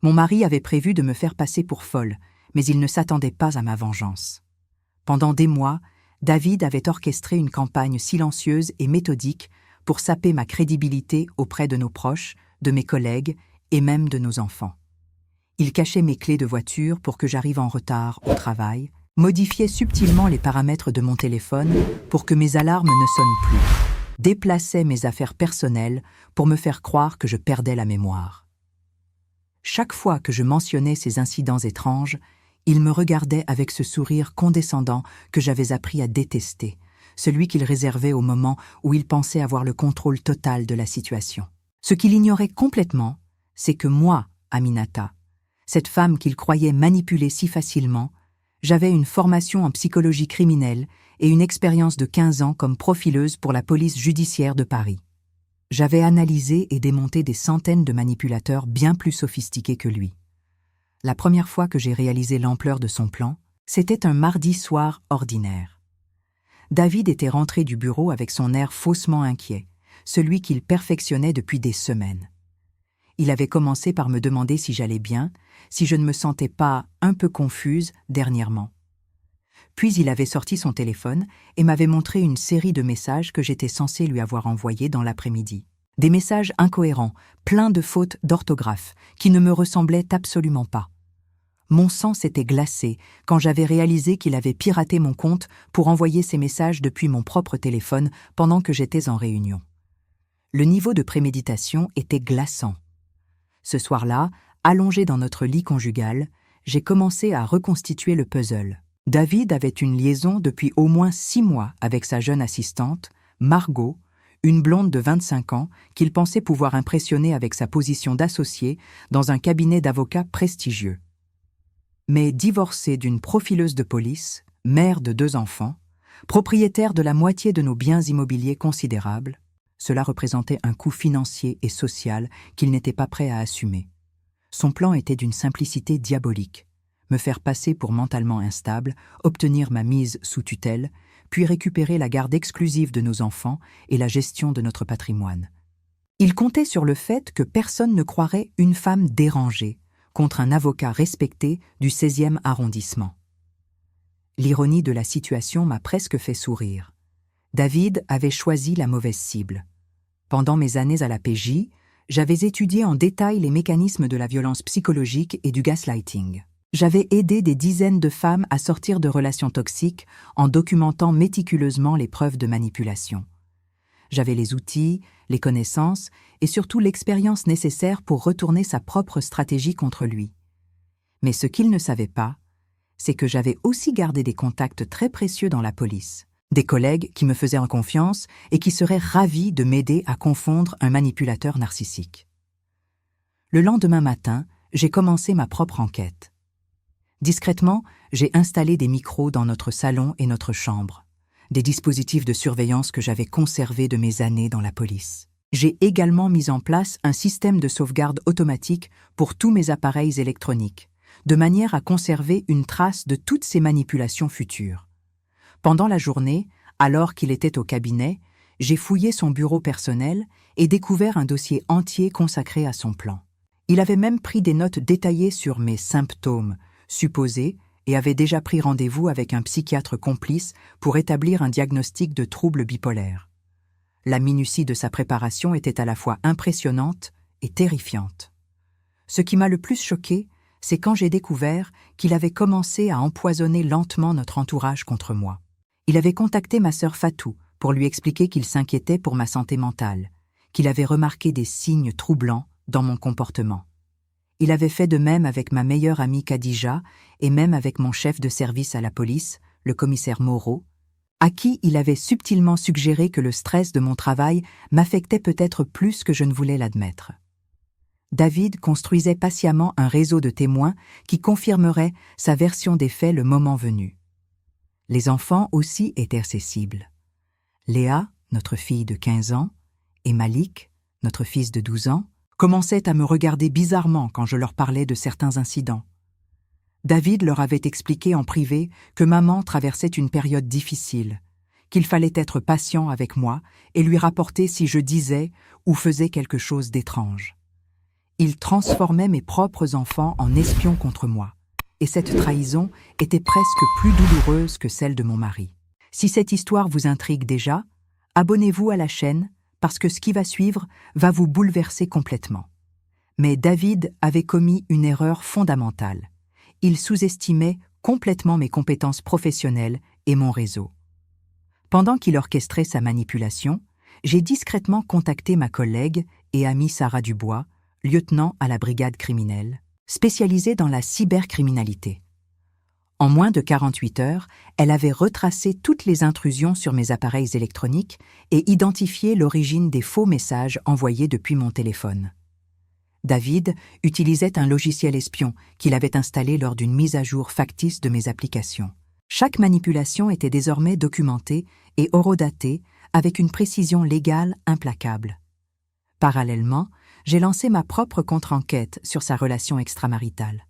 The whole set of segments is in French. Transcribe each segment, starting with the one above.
Mon mari avait prévu de me faire passer pour folle, mais il ne s'attendait pas à ma vengeance. Pendant des mois, David avait orchestré une campagne silencieuse et méthodique pour saper ma crédibilité auprès de nos proches, de mes collègues et même de nos enfants. Il cachait mes clés de voiture pour que j'arrive en retard au travail, modifiait subtilement les paramètres de mon téléphone pour que mes alarmes ne sonnent plus, déplaçait mes affaires personnelles pour me faire croire que je perdais la mémoire. Chaque fois que je mentionnais ces incidents étranges, il me regardait avec ce sourire condescendant que j'avais appris à détester, celui qu'il réservait au moment où il pensait avoir le contrôle total de la situation. Ce qu'il ignorait complètement, c'est que moi, Aminata, cette femme qu'il croyait manipuler si facilement, j'avais une formation en psychologie criminelle et une expérience de 15 ans comme profileuse pour la police judiciaire de Paris. J'avais analysé et démonté des centaines de manipulateurs bien plus sophistiqués que lui. La première fois que j'ai réalisé l'ampleur de son plan, c'était un mardi soir ordinaire. David était rentré du bureau avec son air faussement inquiet, celui qu'il perfectionnait depuis des semaines. Il avait commencé par me demander si j'allais bien, si je ne me sentais pas un peu confuse dernièrement. Puis il avait sorti son téléphone et m'avait montré une série de messages que j'étais censée lui avoir envoyés dans l'après-midi. Des messages incohérents, pleins de fautes d'orthographe, qui ne me ressemblaient absolument pas. Mon sang s'était glacé quand j'avais réalisé qu'il avait piraté mon compte pour envoyer ces messages depuis mon propre téléphone pendant que j'étais en réunion. Le niveau de préméditation était glaçant. Ce soir-là, allongé dans notre lit conjugal, j'ai commencé à reconstituer le puzzle. David avait une liaison depuis au moins 6 mois avec sa jeune assistante, Margot, une blonde de 25 ans qu'il pensait pouvoir impressionner avec sa position d'associé dans un cabinet d'avocats prestigieux. Mais divorcé d'une profileuse de police, mère de 2 enfants, propriétaire de la moitié de nos biens immobiliers considérables, cela représentait un coût financier et social qu'il n'était pas prêt à assumer. Son plan était d'une simplicité diabolique. Me faire passer pour mentalement instable, obtenir ma mise sous tutelle, puis récupérer la garde exclusive de nos enfants et la gestion de notre patrimoine. Il comptait sur le fait que personne ne croirait une femme dérangée contre un avocat respecté du 16e arrondissement. L'ironie de la situation m'a presque fait sourire. David avait choisi la mauvaise cible. Pendant mes années à la PJ, j'avais étudié en détail les mécanismes de la violence psychologique et du gaslighting. J'avais aidé des dizaines de femmes à sortir de relations toxiques en documentant méticuleusement les preuves de manipulation. J'avais les outils, les connaissances et surtout l'expérience nécessaire pour retourner sa propre stratégie contre lui. Mais ce qu'il ne savait pas, c'est que j'avais aussi gardé des contacts très précieux dans la police, des collègues qui me faisaient confiance et qui seraient ravis de m'aider à confondre un manipulateur narcissique. Le lendemain matin, j'ai commencé ma propre enquête. Discrètement, j'ai installé des micros dans notre salon et notre chambre, des dispositifs de surveillance que j'avais conservés de mes années dans la police. J'ai également mis en place un système de sauvegarde automatique pour tous mes appareils électroniques, de manière à conserver une trace de toutes ces manipulations futures. Pendant la journée, alors qu'il était au cabinet, j'ai fouillé son bureau personnel et découvert un dossier entier consacré à son plan. Il avait même pris des notes détaillées sur mes symptômes, supposés, et avait déjà pris rendez-vous avec un psychiatre complice pour établir un diagnostic de trouble bipolaire. La minutie de sa préparation était à la fois impressionnante et terrifiante. Ce qui m'a le plus choqué, c'est quand j'ai découvert qu'il avait commencé à empoisonner lentement notre entourage contre moi. Il avait contacté ma sœur Fatou pour lui expliquer qu'il s'inquiétait pour ma santé mentale, qu'il avait remarqué des signes troublants dans mon comportement. Il avait fait de même avec ma meilleure amie Khadija et même avec mon chef de service à la police, le commissaire Moreau, à qui il avait subtilement suggéré que le stress de mon travail m'affectait peut-être plus que je ne voulais l'admettre. David construisait patiemment un réseau de témoins qui confirmerait sa version des faits le moment venu. Les enfants aussi étaient ses cibles. Léa, notre fille de 15 ans, et Malik, notre fils de 12 ans, commençaient à me regarder bizarrement quand je leur parlais de certains incidents. David leur avait expliqué en privé que maman traversait une période difficile, qu'il fallait être patient avec moi et lui rapporter si je disais ou faisais quelque chose d'étrange. Il transformait mes propres enfants en espions contre moi. Et cette trahison était presque plus douloureuse que celle de mon mari. Si cette histoire vous intrigue déjà, abonnez-vous à la chaîne parce que ce qui va suivre va vous bouleverser complètement. Mais David avait commis une erreur fondamentale. Il sous-estimait complètement mes compétences professionnelles et mon réseau. Pendant qu'il orchestrait sa manipulation, j'ai discrètement contacté ma collègue et amie Sarah Dubois, lieutenant à la brigade criminelle, spécialisée dans la cybercriminalité. En moins de 48 heures, elle avait retracé toutes les intrusions sur mes appareils électroniques et identifié l'origine des faux messages envoyés depuis mon téléphone. David utilisait un logiciel espion qu'il avait installé lors d'une mise à jour factice de mes applications. Chaque manipulation était désormais documentée et horodatée avec une précision légale implacable. Parallèlement, j'ai lancé ma propre contre-enquête sur sa relation extramaritale.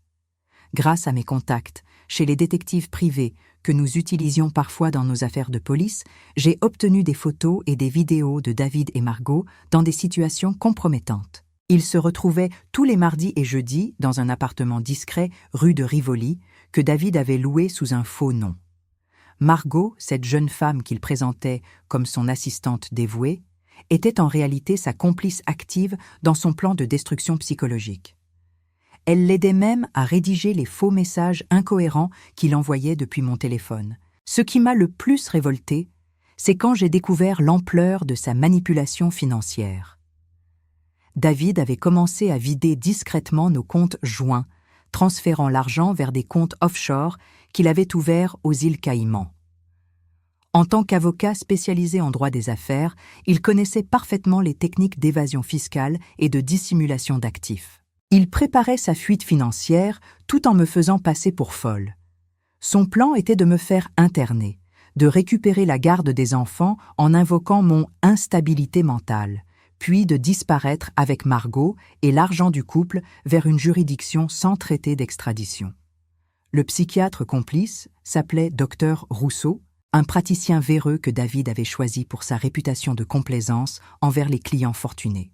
Grâce à mes contacts chez les détectives privés que nous utilisions parfois dans nos affaires de police, j'ai obtenu des photos et des vidéos de David et Margot dans des situations compromettantes. Ils se retrouvaient tous les mardis et jeudis dans un appartement discret rue de Rivoli que David avait loué sous un faux nom. Margot, cette jeune femme qu'il présentait comme son assistante dévouée, était en réalité sa complice active dans son plan de destruction psychologique. Elle l'aidait même à rédiger les faux messages incohérents qu'il envoyait depuis mon téléphone. Ce qui m'a le plus révolté, c'est quand j'ai découvert l'ampleur de sa manipulation financière. David avait commencé à vider discrètement nos comptes joints, transférant l'argent vers des comptes offshore qu'il avait ouverts aux îles Caïmans. En tant qu'avocat spécialisé en droit des affaires, il connaissait parfaitement les techniques d'évasion fiscale et de dissimulation d'actifs. Il préparait sa fuite financière tout en me faisant passer pour folle. Son plan était de me faire interner, de récupérer la garde des enfants en invoquant mon « instabilité mentale », puis de disparaître avec Margot et l'argent du couple vers une juridiction sans traité d'extradition. Le psychiatre complice s'appelait Dr Rousseau, un praticien véreux que David avait choisi pour sa réputation de complaisance envers les clients fortunés.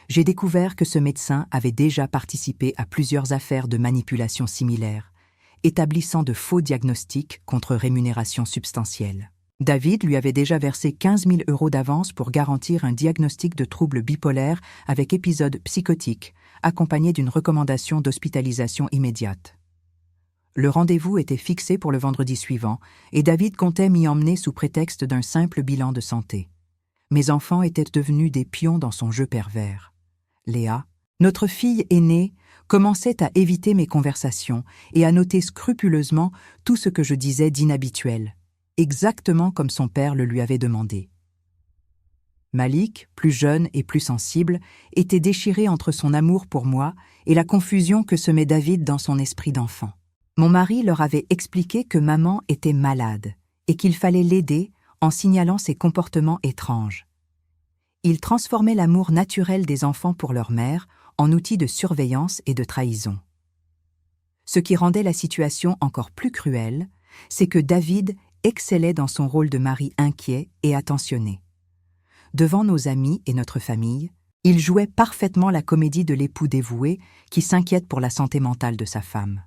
J'ai découvert que ce médecin avait déjà participé à plusieurs affaires de manipulation similaires, établissant de faux diagnostics contre rémunération substantielle. David lui avait déjà versé 15 000 € d'avance pour garantir un diagnostic de trouble bipolaire avec épisode psychotique, accompagné d'une recommandation d'hospitalisation immédiate. Le rendez-vous était fixé pour le vendredi suivant, et David comptait m'y emmener sous prétexte d'un simple bilan de santé. Mes enfants étaient devenus des pions dans son jeu pervers. Léa, notre fille aînée, commençait à éviter mes conversations et à noter scrupuleusement tout ce que je disais d'inhabituel, exactement comme son père le lui avait demandé. Malik, plus jeune et plus sensible, était déchiré entre son amour pour moi et la confusion que semait David dans son esprit d'enfant. Mon mari leur avait expliqué que maman était malade et qu'il fallait l'aider en signalant ses comportements étranges. Il transformait l'amour naturel des enfants pour leur mère en outil de surveillance et de trahison. Ce qui rendait la situation encore plus cruelle, c'est que David excellait dans son rôle de mari inquiet et attentionné. Devant nos amis et notre famille, il jouait parfaitement la comédie de l'époux dévoué qui s'inquiète pour la santé mentale de sa femme.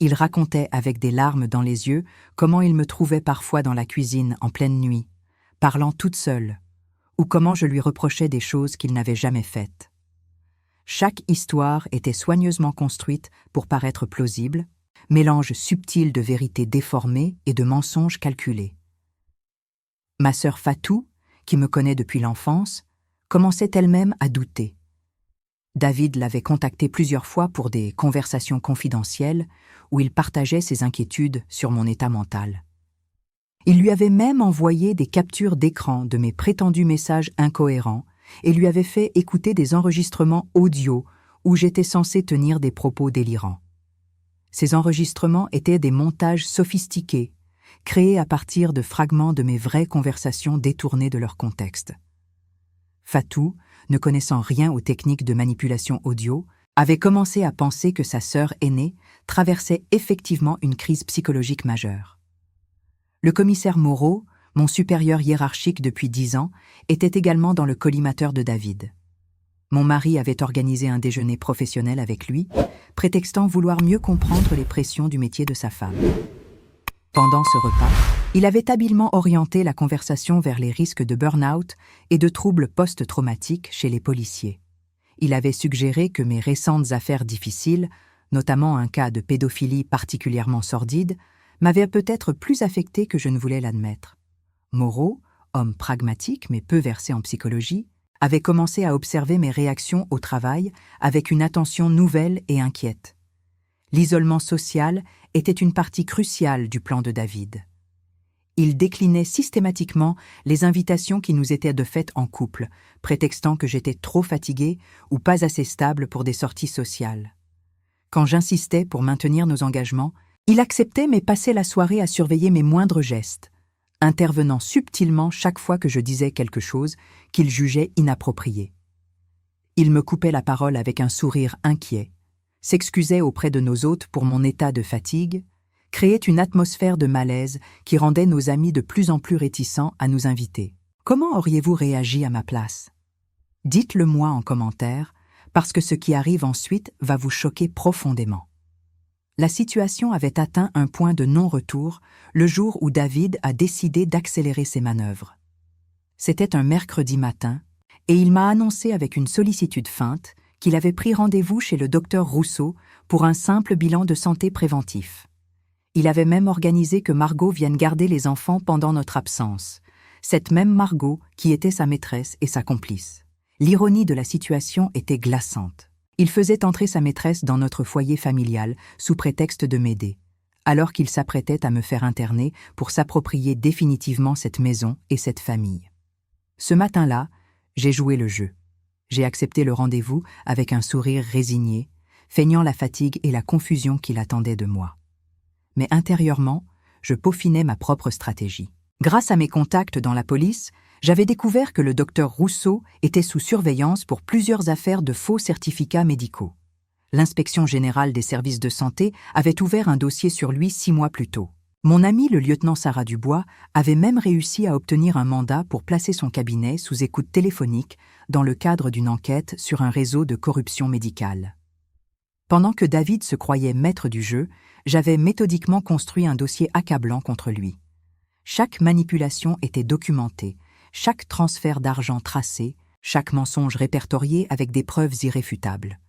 Il racontait avec des larmes dans les yeux comment il me trouvait parfois dans la cuisine en pleine nuit, parlant toute seule, ou comment je lui reprochais des choses qu'il n'avait jamais faites. Chaque histoire était soigneusement construite pour paraître plausible, mélange subtil de vérités déformées et de mensonges calculés. Ma sœur Fatou, qui me connaît depuis l'enfance, commençait elle-même à douter. David l'avait contacté plusieurs fois pour des conversations confidentielles où il partageait ses inquiétudes sur mon état mental. Il lui avait même envoyé des captures d'écran de mes prétendus messages incohérents et lui avait fait écouter des enregistrements audio où j'étais censé tenir des propos délirants. Ces enregistrements étaient des montages sophistiqués, créés à partir de fragments de mes vraies conversations détournées de leur contexte. Fatou, ne connaissant rien aux techniques de manipulation audio, avait commencé à penser que sa sœur aînée traversait effectivement une crise psychologique majeure. Le commissaire Moreau, mon supérieur hiérarchique depuis 10 ans, était également dans le collimateur de David. Mon mari avait organisé un déjeuner professionnel avec lui, prétextant vouloir mieux comprendre les pressions du métier de sa femme. Pendant ce repas, il avait habilement orienté la conversation vers les risques de burn-out et de troubles post-traumatiques chez les policiers. Il avait suggéré que mes récentes affaires difficiles, notamment un cas de pédophilie particulièrement sordide, m'avaient peut-être plus affecté que je ne voulais l'admettre. Moreau, homme pragmatique mais peu versé en psychologie, avait commencé à observer mes réactions au travail avec une attention nouvelle et inquiète. L'isolement social était une partie cruciale du plan de David. Il déclinait systématiquement les invitations qui nous étaient de fait en couple, prétextant que j'étais trop fatiguée ou pas assez stable pour des sorties sociales. Quand j'insistais pour maintenir nos engagements, il acceptait mais passait la soirée à surveiller mes moindres gestes, intervenant subtilement chaque fois que je disais quelque chose qu'il jugeait inapproprié. Il me coupait la parole avec un sourire inquiet, s'excusait auprès de nos hôtes pour mon état de fatigue, créait une atmosphère de malaise qui rendait nos amis de plus en plus réticents à nous inviter. Comment auriez-vous réagi à ma place? Dites-le-moi en commentaire, parce que ce qui arrive ensuite va vous choquer profondément. La situation avait atteint un point de non-retour le jour où David a décidé d'accélérer ses manœuvres. C'était un mercredi matin, et il m'a annoncé avec une sollicitude feinte qu'il avait pris rendez-vous chez le docteur Rousseau pour un simple bilan de santé préventif. Il avait même organisé que Margot vienne garder les enfants pendant notre absence, cette même Margot qui était sa maîtresse et sa complice. L'ironie de la situation était glaçante. Il faisait entrer sa maîtresse dans notre foyer familial sous prétexte de m'aider, alors qu'il s'apprêtait à me faire interner pour s'approprier définitivement cette maison et cette famille. Ce matin-là, j'ai joué le jeu. J'ai accepté le rendez-vous avec un sourire résigné, feignant la fatigue et la confusion qui l'attendaient de moi. Mais intérieurement, je peaufinais ma propre stratégie. Grâce à mes contacts dans la police, j'avais découvert que le docteur Rousseau était sous surveillance pour plusieurs affaires de faux certificats médicaux. L'inspection générale des services de santé avait ouvert un dossier sur lui 6 mois plus tôt. Mon ami le lieutenant Sarah Dubois avait même réussi à obtenir un mandat pour placer son cabinet sous écoute téléphonique dans le cadre d'une enquête sur un réseau de corruption médicale. Pendant que David se croyait maître du jeu, j'avais méthodiquement construit un dossier accablant contre lui. Chaque manipulation était documentée, chaque transfert d'argent tracé, chaque mensonge répertorié avec des preuves irréfutables.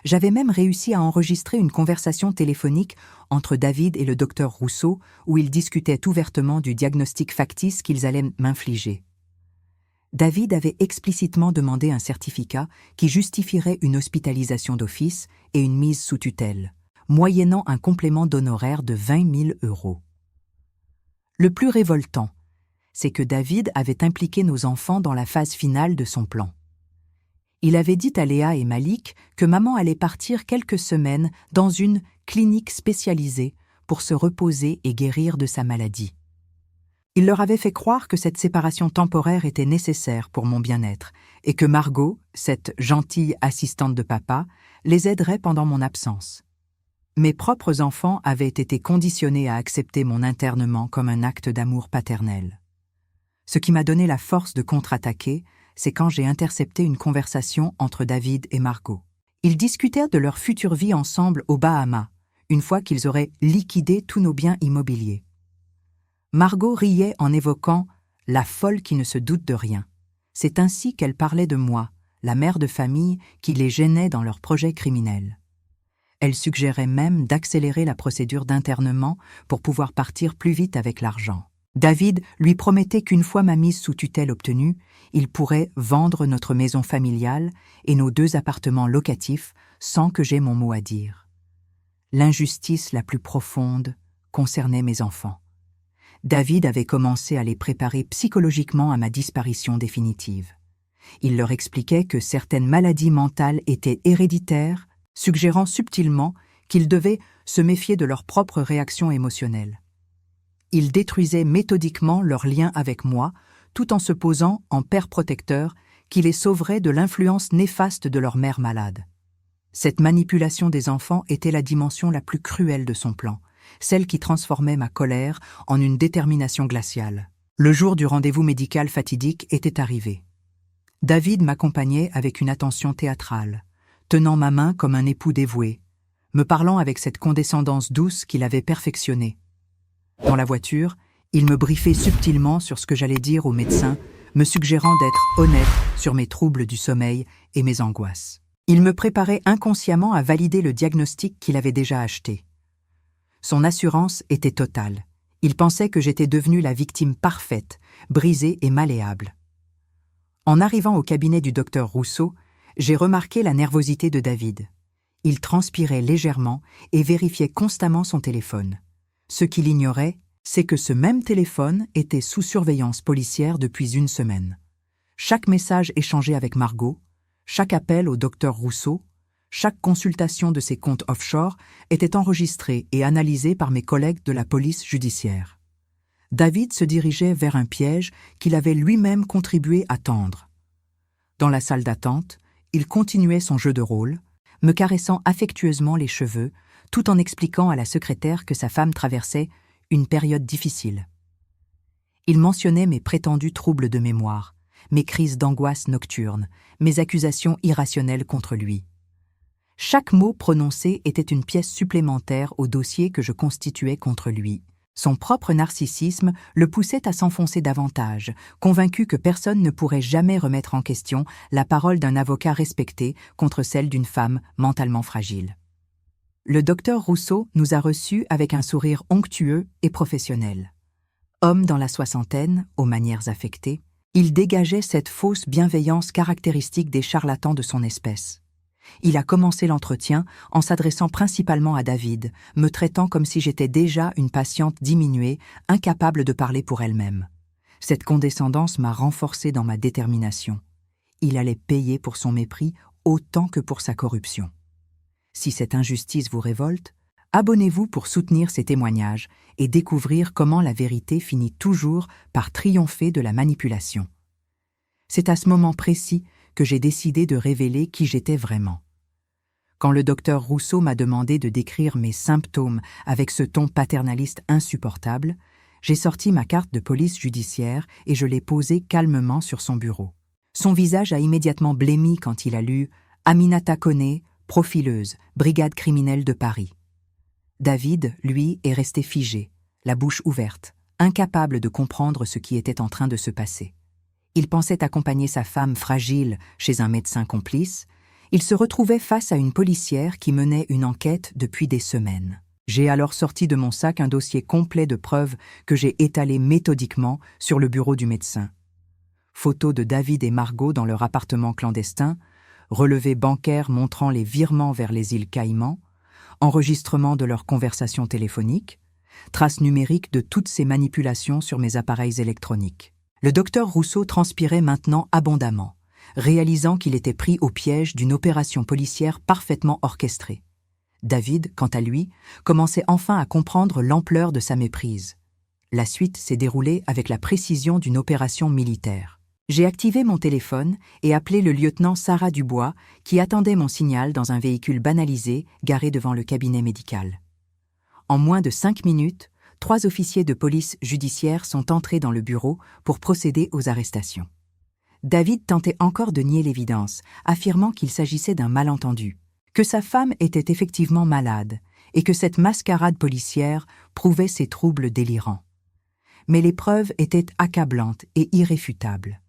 J'avais même réussi à enregistrer une conversation téléphonique entre David et le docteur Rousseau où ils discutaient ouvertement du diagnostic factice qu'ils allaient m'infliger. David avait explicitement demandé un certificat qui justifierait une hospitalisation d'office et une mise sous tutelle, moyennant un complément d'honoraires de 20 000 €. Le plus révoltant, c'est que David avait impliqué nos enfants dans la phase finale de son plan. Il avait dit à Léa et Malik que maman allait partir quelques semaines dans une clinique spécialisée pour se reposer et guérir de sa maladie. Il leur avait fait croire que cette séparation temporaire était nécessaire pour mon bien-être et que Margot, cette gentille assistante de papa, les aiderait pendant mon absence. Mes propres enfants avaient été conditionnés à accepter mon internement comme un acte d'amour paternel. Ce qui m'a donné la force de contre-attaquer, c'est quand j'ai intercepté une conversation entre David et Margot. Ils discutèrent de leur future vie ensemble aux Bahamas, une fois qu'ils auraient liquidé tous nos biens immobiliers. Margot riait en évoquant « la folle qui ne se doute de rien ». C'est ainsi qu'elle parlait de moi, la mère de famille qui les gênait dans leurs projets criminels. Elle suggérait même d'accélérer la procédure d'internement pour pouvoir partir plus vite avec l'argent. David lui promettait qu'une fois ma mise sous tutelle obtenue, il pourrait vendre notre maison familiale et nos 2 appartements locatifs sans que j'aie mon mot à dire. L'injustice la plus profonde concernait mes enfants. David avait commencé à les préparer psychologiquement à ma disparition définitive. Il leur expliquait que certaines maladies mentales étaient héréditaires, suggérant subtilement qu'ils devaient se méfier de leurs propres réactions émotionnelles. Ils détruisaient méthodiquement leur lien avec moi, tout en se posant en père protecteur qui les sauverait de l'influence néfaste de leur mère malade. Cette manipulation des enfants était la dimension la plus cruelle de son plan, celle qui transformait ma colère en une détermination glaciale. Le jour du rendez-vous médical fatidique était arrivé. David m'accompagnait avec une attention théâtrale, tenant ma main comme un époux dévoué, me parlant avec cette condescendance douce qu'il avait perfectionnée. Dans la voiture, il me briefait subtilement sur ce que j'allais dire au médecin, me suggérant d'être honnête sur mes troubles du sommeil et mes angoisses. Il me préparait inconsciemment à valider le diagnostic qu'il avait déjà acheté. Son assurance était totale. Il pensait que j'étais devenue la victime parfaite, brisée et malléable. En arrivant au cabinet du docteur Rousseau, j'ai remarqué la nervosité de David. Il transpirait légèrement et vérifiait constamment son téléphone. Ce qu'il ignorait, c'est que ce même téléphone était sous surveillance policière depuis une semaine. Chaque message échangé avec Margot, chaque appel au docteur Rousseau, chaque consultation de ses comptes offshore était enregistré et analysé par mes collègues de la police judiciaire. David se dirigeait vers un piège qu'il avait lui-même contribué à tendre. Dans la salle d'attente, il continuait son jeu de rôle, me caressant affectueusement les cheveux, tout en expliquant à la secrétaire que sa femme traversait une période difficile. Il mentionnait mes prétendus troubles de mémoire, mes crises d'angoisse nocturne, mes accusations irrationnelles contre lui. Chaque mot prononcé était une pièce supplémentaire au dossier que je constituais contre lui. Son propre narcissisme le poussait à s'enfoncer davantage, convaincu que personne ne pourrait jamais remettre en question la parole d'un avocat respecté contre celle d'une femme mentalement fragile. Le docteur Rousseau nous a reçus avec un sourire onctueux et professionnel. Homme dans la soixantaine, aux manières affectées, il dégageait cette fausse bienveillance caractéristique des charlatans de son espèce. Il a commencé l'entretien en s'adressant principalement à David, me traitant comme si j'étais déjà une patiente diminuée, incapable de parler pour elle-même. Cette condescendance m'a renforcée dans ma détermination. Il allait payer pour son mépris autant que pour sa corruption. Si cette injustice vous révolte, abonnez-vous pour soutenir ces témoignages et découvrir comment la vérité finit toujours par triompher de la manipulation. C'est à ce moment précis que j'ai décidé de révéler qui j'étais vraiment. Quand le docteur Rousseau m'a demandé de décrire mes symptômes avec ce ton paternaliste insupportable, j'ai sorti ma carte de police judiciaire et je l'ai posée calmement sur son bureau. Son visage a immédiatement blêmi quand il a lu « Aminata Koné, profileuse, brigade criminelle de Paris ». David, lui, est resté figé, la bouche ouverte, incapable de comprendre ce qui était en train de se passer. Il pensait accompagner sa femme fragile chez un médecin complice. Il se retrouvait face à une policière qui menait une enquête depuis des semaines. J'ai alors sorti de mon sac un dossier complet de preuves que j'ai étalé méthodiquement sur le bureau du médecin. Photos de David et Margot dans leur appartement clandestin, relevés bancaires montrant les virements vers les îles Caïmans, enregistrement de leurs conversations téléphoniques, traces numériques de toutes ces manipulations sur mes appareils électroniques. Le docteur Rousseau transpirait maintenant abondamment, réalisant qu'il était pris au piège d'une opération policière parfaitement orchestrée. David, quant à lui, commençait enfin à comprendre l'ampleur de sa méprise. La suite s'est déroulée avec la précision d'une opération militaire. J'ai activé mon téléphone et appelé le lieutenant Sarah Dubois, qui attendait mon signal dans un véhicule banalisé garé devant le cabinet médical. En moins de 5 minutes, 3 officiers de police judiciaire sont entrés dans le bureau pour procéder aux arrestations. David tentait encore de nier l'évidence, affirmant qu'il s'agissait d'un malentendu, que sa femme était effectivement malade et que cette mascarade policière prouvait ses troubles délirants. Mais les preuves étaient accablantes et irréfutables.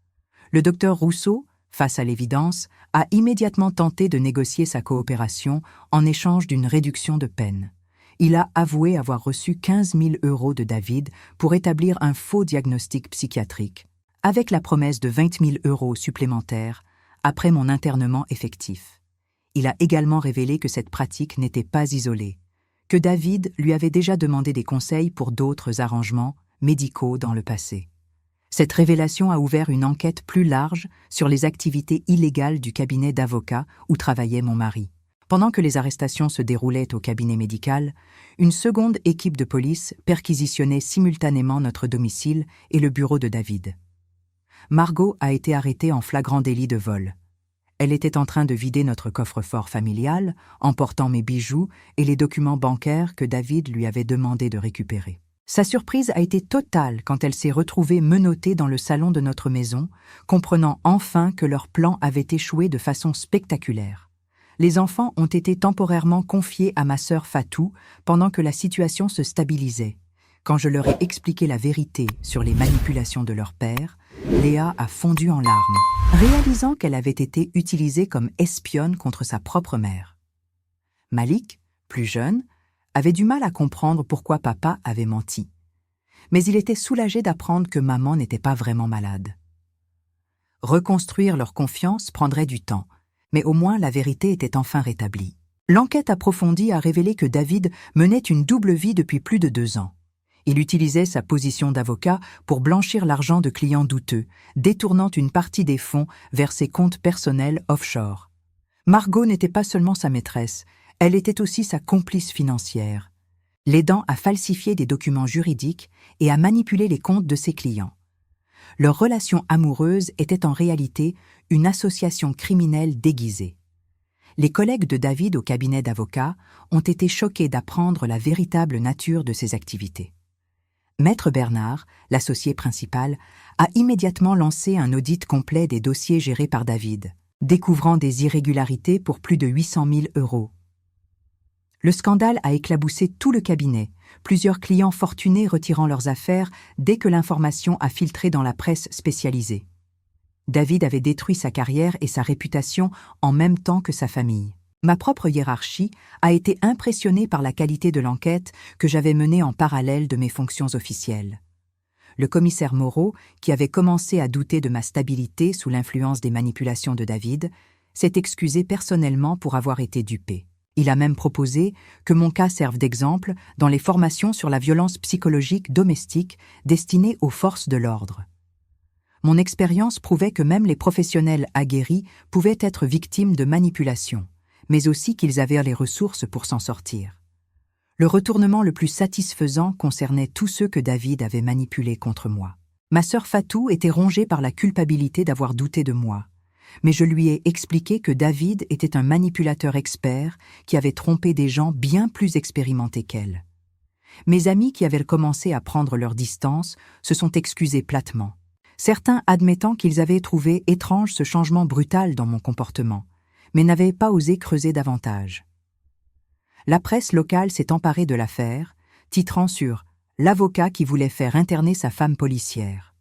Le docteur Rousseau, face à l'évidence, a immédiatement tenté de négocier sa coopération en échange d'une réduction de peine. Il a avoué avoir reçu 15 000 € de David pour établir un faux diagnostic psychiatrique, avec la promesse de 20 000 € supplémentaires après mon internement effectif. Il a également révélé que cette pratique n'était pas isolée, que David lui avait déjà demandé des conseils pour d'autres arrangements médicaux dans le passé. Cette révélation a ouvert une enquête plus large sur les activités illégales du cabinet d'avocats où travaillait mon mari. Pendant que les arrestations se déroulaient au cabinet médical, une seconde équipe de police perquisitionnait simultanément notre domicile et le bureau de David. Margot a été arrêtée en flagrant délit de vol. Elle était en train de vider notre coffre-fort familial, emportant mes bijoux et les documents bancaires que David lui avait demandé de récupérer. Sa surprise a été totale quand elle s'est retrouvée menottée dans le salon de notre maison, comprenant enfin que leur plan avait échoué de façon spectaculaire. Les enfants ont été temporairement confiés à ma sœur Fatou pendant que la situation se stabilisait. Quand je leur ai expliqué la vérité sur les manipulations de leur père, Léa a fondu en larmes, réalisant qu'elle avait été utilisée comme espionne contre sa propre mère. Malik, plus jeune, avait du mal à comprendre pourquoi papa avait menti. Mais il était soulagé d'apprendre que maman n'était pas vraiment malade. Reconstruire leur confiance prendrait du temps, mais au moins la vérité était enfin rétablie. L'enquête approfondie a révélé que David menait une double vie depuis plus de 2 ans. Il utilisait sa position d'avocat pour blanchir l'argent de clients douteux, détournant une partie des fonds vers ses comptes personnels offshore. Margot n'était pas seulement sa maîtresse, elle était aussi sa complice financière, l'aidant à falsifier des documents juridiques et à manipuler les comptes de ses clients. Leur relation amoureuse était en réalité une association criminelle déguisée. Les collègues de David au cabinet d'avocats ont été choqués d'apprendre la véritable nature de ses activités. Maître Bernard, l'associé principal, a immédiatement lancé un audit complet des dossiers gérés par David, découvrant des irrégularités pour plus de 800 000 €. Le scandale a éclaboussé tout le cabinet, plusieurs clients fortunés retirant leurs affaires dès que l'information a filtré dans la presse spécialisée. David avait détruit sa carrière et sa réputation en même temps que sa famille. Ma propre hiérarchie a été impressionnée par la qualité de l'enquête que j'avais menée en parallèle de mes fonctions officielles. Le commissaire Moreau, qui avait commencé à douter de ma stabilité sous l'influence des manipulations de David, s'est excusé personnellement pour avoir été dupé. Il a même proposé que mon cas serve d'exemple dans les formations sur la violence psychologique domestique destinées aux forces de l'ordre. Mon expérience prouvait que même les professionnels aguerris pouvaient être victimes de manipulations, mais aussi qu'ils avaient les ressources pour s'en sortir. Le retournement le plus satisfaisant concernait tous ceux que David avait manipulés contre moi. Ma sœur Fatou était rongée par la culpabilité d'avoir douté de moi, mais je lui ai expliqué que David était un manipulateur expert qui avait trompé des gens bien plus expérimentés qu'elle. Mes amis qui avaient commencé à prendre leur distance se sont excusés platement, certains admettant qu'ils avaient trouvé étrange ce changement brutal dans mon comportement, mais n'avaient pas osé creuser davantage. La presse locale s'est emparée de l'affaire, titrant sur « L'avocat qui voulait faire interner sa femme policière ».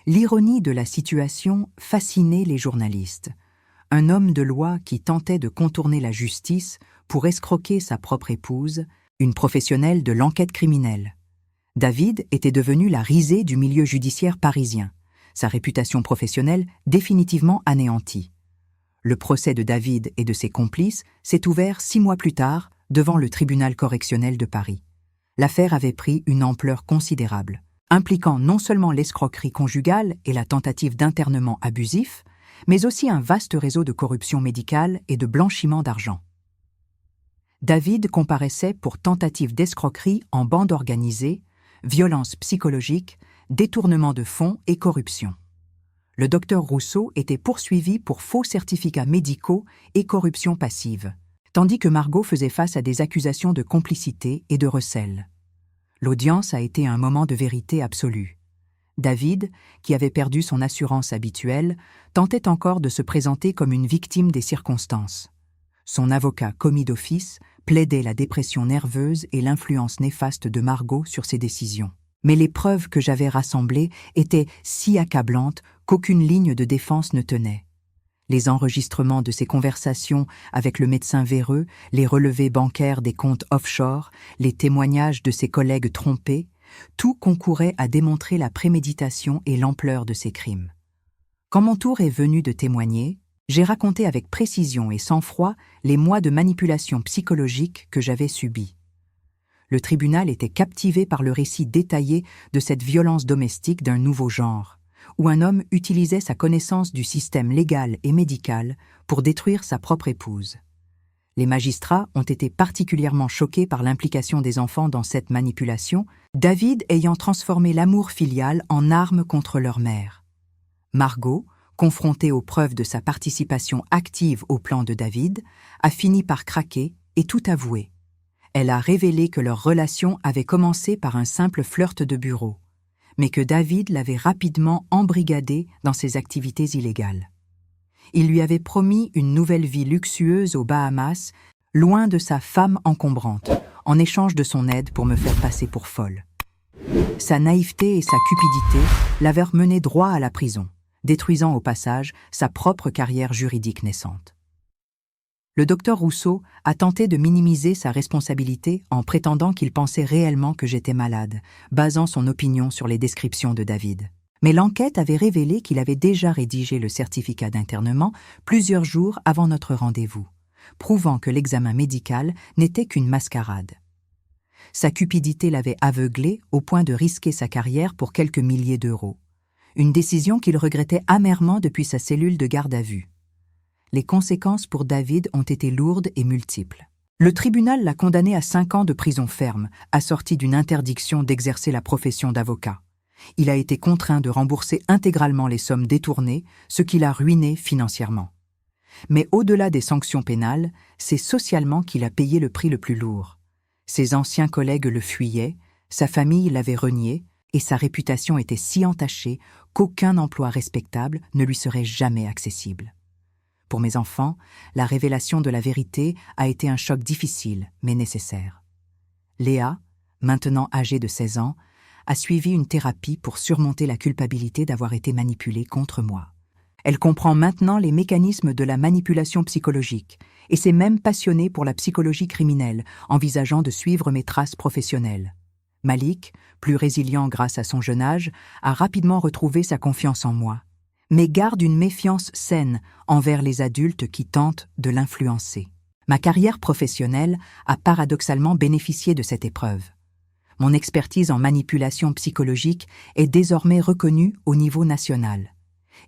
L'ironie de la situation fascinait les journalistes. Un homme de loi qui tentait de contourner la justice pour escroquer sa propre épouse, une professionnelle de l'enquête criminelle. David était devenu la risée du milieu judiciaire parisien, sa réputation professionnelle définitivement anéantie. Le procès de David et de ses complices s'est ouvert 6 mois plus tard devant le tribunal correctionnel de Paris. L'affaire avait pris une ampleur considérable, impliquant non seulement l'escroquerie conjugale et la tentative d'internement abusif, mais aussi un vaste réseau de corruption médicale et de blanchiment d'argent. David comparaissait pour tentative d'escroquerie en bande organisée, violence psychologique, détournement de fonds et corruption. Le docteur Rousseau était poursuivi pour faux certificats médicaux et corruption passive, tandis que Margot faisait face à des accusations de complicité et de recel. L'audience a été un moment de vérité absolue. David, qui avait perdu son assurance habituelle, tentait encore de se présenter comme une victime des circonstances. Son avocat commis d'office plaidait la dépression nerveuse et l'influence néfaste de Margot sur ses décisions. Mais les preuves que j'avais rassemblées étaient si accablantes qu'aucune ligne de défense ne tenait. Les enregistrements de ses conversations avec le médecin véreux, les relevés bancaires des comptes offshore, les témoignages de ses collègues trompés, tout concourait à démontrer la préméditation et l'ampleur de ses crimes. Quand mon tour est venu de témoigner, j'ai raconté avec précision et sang-froid les mois de manipulation psychologique que j'avais subis. Le tribunal était captivé par le récit détaillé de cette violence domestique d'un nouveau genre, où un homme utilisait sa connaissance du système légal et médical pour détruire sa propre épouse. Les magistrats ont été particulièrement choqués par l'implication des enfants dans cette manipulation, David ayant transformé l'amour filial en arme contre leur mère. Margot, confrontée aux preuves de sa participation active au plan de David, a fini par craquer et tout avouer. Elle a révélé que leur relation avait commencé par un simple flirt de bureau, mais que David l'avait rapidement embrigadée dans ses activités illégales. Il lui avait promis une nouvelle vie luxueuse aux Bahamas, loin de sa femme encombrante, en échange de son aide pour me faire passer pour folle. Sa naïveté et sa cupidité l'avaient mené droit à la prison, détruisant au passage sa propre carrière juridique naissante. Le docteur Rousseau a tenté de minimiser sa responsabilité en prétendant qu'il pensait réellement que j'étais malade, basant son opinion sur les descriptions de David. Mais l'enquête avait révélé qu'il avait déjà rédigé le certificat d'internement plusieurs jours avant notre rendez-vous, prouvant que l'examen médical n'était qu'une mascarade. Sa cupidité l'avait aveuglé au point de risquer sa carrière pour quelques milliers d'euros, une décision qu'il regrettait amèrement depuis sa cellule de garde à vue. Les conséquences pour David ont été lourdes et multiples. Le tribunal l'a condamné à 5 ans de prison ferme, assorti d'une interdiction d'exercer la profession d'avocat. Il a été contraint de rembourser intégralement les sommes détournées, ce qui l'a ruiné financièrement. Mais au-delà des sanctions pénales, c'est socialement qu'il a payé le prix le plus lourd. Ses anciens collègues le fuyaient, sa famille l'avait renié, et sa réputation était si entachée qu'aucun emploi respectable ne lui serait jamais accessible. Pour mes enfants, la révélation de la vérité a été un choc difficile, mais nécessaire. Léa, maintenant âgée de 16 ans, a suivi une thérapie pour surmonter la culpabilité d'avoir été manipulée contre moi. Elle comprend maintenant les mécanismes de la manipulation psychologique et s'est même passionnée pour la psychologie criminelle, envisageant de suivre mes traces professionnelles. Malik, plus résilient grâce à son jeune âge, a rapidement retrouvé sa confiance en moi, mais garde une méfiance saine envers les adultes qui tentent de l'influencer. Ma carrière professionnelle a paradoxalement bénéficié de cette épreuve. Mon expertise en manipulation psychologique est désormais reconnue au niveau national,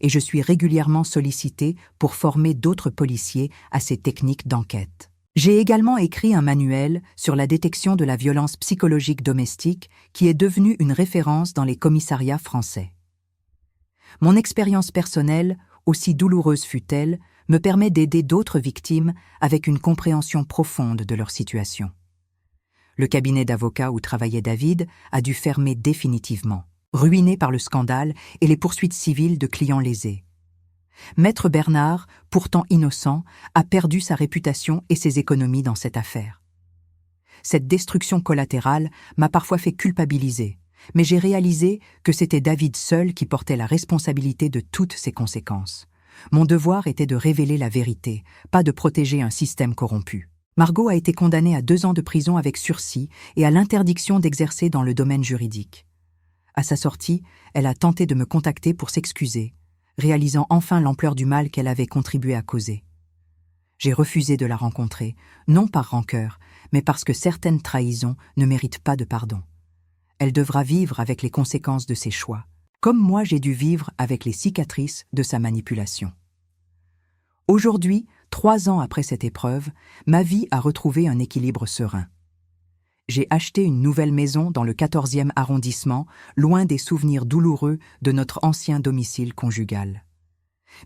et je suis régulièrement sollicitée pour former d'autres policiers à ces techniques d'enquête. J'ai également écrit un manuel sur la détection de la violence psychologique domestique qui est devenu une référence dans les commissariats français. Mon expérience personnelle, aussi douloureuse fût-elle, me permet d'aider d'autres victimes avec une compréhension profonde de leur situation. Le cabinet d'avocats où travaillait David a dû fermer définitivement, ruiné par le scandale et les poursuites civiles de clients lésés. Maître Bernard, pourtant innocent, a perdu sa réputation et ses économies dans cette affaire. Cette destruction collatérale m'a parfois fait culpabiliser, mais j'ai réalisé que c'était David seul qui portait la responsabilité de toutes ces conséquences. Mon devoir était de révéler la vérité, pas de protéger un système corrompu. Margot a été condamnée à 2 ans de prison avec sursis et à l'interdiction d'exercer dans le domaine juridique. À sa sortie, elle a tenté de me contacter pour s'excuser, réalisant enfin l'ampleur du mal qu'elle avait contribué à causer. J'ai refusé de la rencontrer, non par rancœur, mais parce que certaines trahisons ne méritent pas de pardon. Elle devra vivre avec les conséquences de ses choix, comme moi j'ai dû vivre avec les cicatrices de sa manipulation. Aujourd'hui, 3 ans après cette épreuve, ma vie a retrouvé un équilibre serein. J'ai acheté une nouvelle maison dans le 14e arrondissement, loin des souvenirs douloureux de notre ancien domicile conjugal.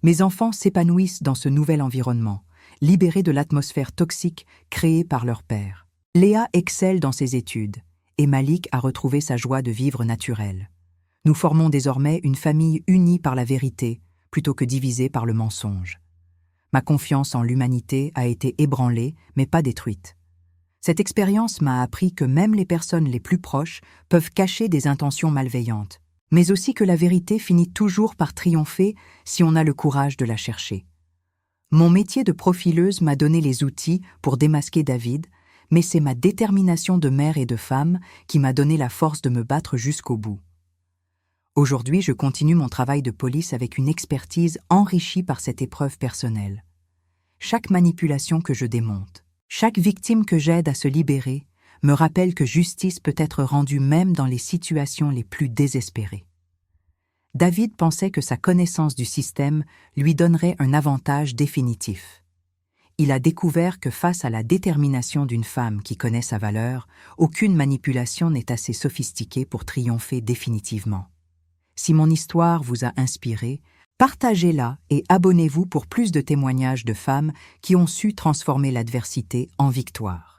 Mes enfants s'épanouissent dans ce nouvel environnement, libérés de l'atmosphère toxique créée par leur père. Léa excelle dans ses études, et Malik a retrouvé sa joie de vivre naturelle. Nous formons désormais une famille unie par la vérité, plutôt que divisée par le mensonge. Ma confiance en l'humanité a été ébranlée, mais pas détruite. Cette expérience m'a appris que même les personnes les plus proches peuvent cacher des intentions malveillantes, mais aussi que la vérité finit toujours par triompher si on a le courage de la chercher. Mon métier de profileuse m'a donné les outils pour démasquer David, mais c'est ma détermination de mère et de femme qui m'a donné la force de me battre jusqu'au bout. Aujourd'hui, je continue mon travail de police avec une expertise enrichie par cette épreuve personnelle. Chaque manipulation que je démonte, chaque victime que j'aide à se libérer, me rappelle que justice peut être rendue même dans les situations les plus désespérées. David pensait que sa connaissance du système lui donnerait un avantage définitif. Il a découvert que face à la détermination d'une femme qui connaît sa valeur, aucune manipulation n'est assez sophistiquée pour triompher définitivement. Si mon histoire vous a inspiré, partagez-la et abonnez-vous pour plus de témoignages de femmes qui ont su transformer l'adversité en victoire.